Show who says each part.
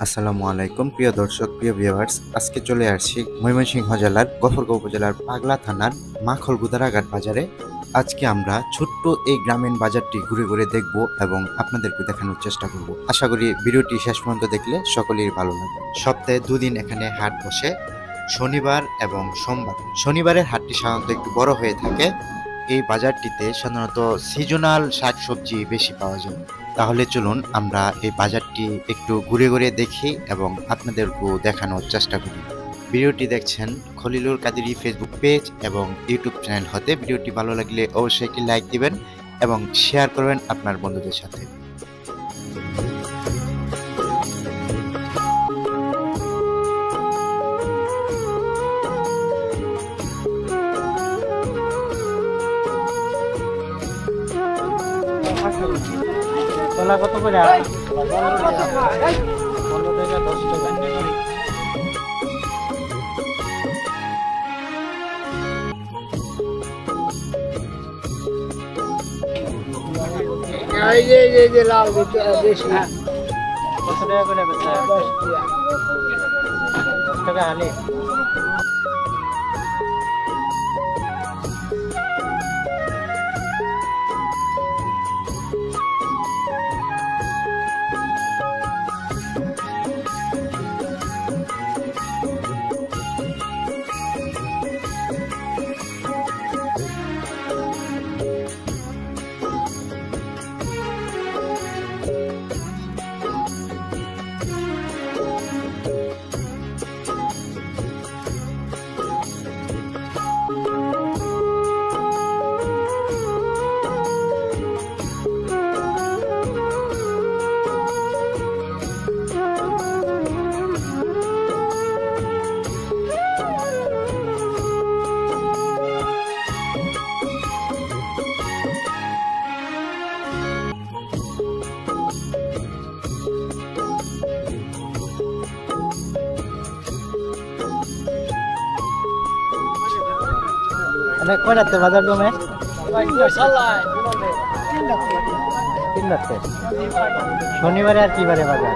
Speaker 1: আসসালামু আলাইকুম প্রিয় দর্শক, প্রিয় ভিউয়ার্স। আজকে চলে আসছি ময়মনসিংহ জেলার গফরগাঁও উপজেলার পাগলা থানার মাখলগুদারাঘাট বাজারে। আজকে আমরা ছোট্ট এই গ্রামীণ বাজারটি ঘুরে ঘুরে দেখব এবং আপনাদেরকে দেখানোর চেষ্টা করব। আশা করি ভিডিওটি শেষ পর্যন্ত দেখলে সকলেই ভালো লাগবে। সপ্তাহে দুদিন এখানে হাট বসে, শনিবার এবং সোমবার। শনিবারের হাটটি সাধারণত একটু বড় হয়ে থাকে। এই বাজারটিতে সাধারণত সিজনাল শাকসবজি বেশি পাওয়া যায়। তাহলে চলুন আমরা এই বাজারটি একটু ঘুরে ঘুরে দেখি এবং আপনাদেরকেও দেখানোর চেষ্টা করি। ভিডিওটি দেখছেন খলিলুর কাদেরী ফেসবুক পেজ এবং ইউটিউব চ্যানেল হতে। ভিডিওটি ভালো লাগলে অবশ্যই একটি লাইক দিবেন এবং শেয়ার করবেন আপনার বন্ধুদের সাথে।
Speaker 2: কলা কত করে? 15 টাকা 10 টাকা।
Speaker 3: এই যে লাল বেশি।
Speaker 2: কত টাকা করে বেচা?
Speaker 3: 10 টাকা।
Speaker 2: 10 টাকা আলে। কয়টাতে বাজার জমে? 3 রাতে। শনিবারে আর কি বারে বাজার?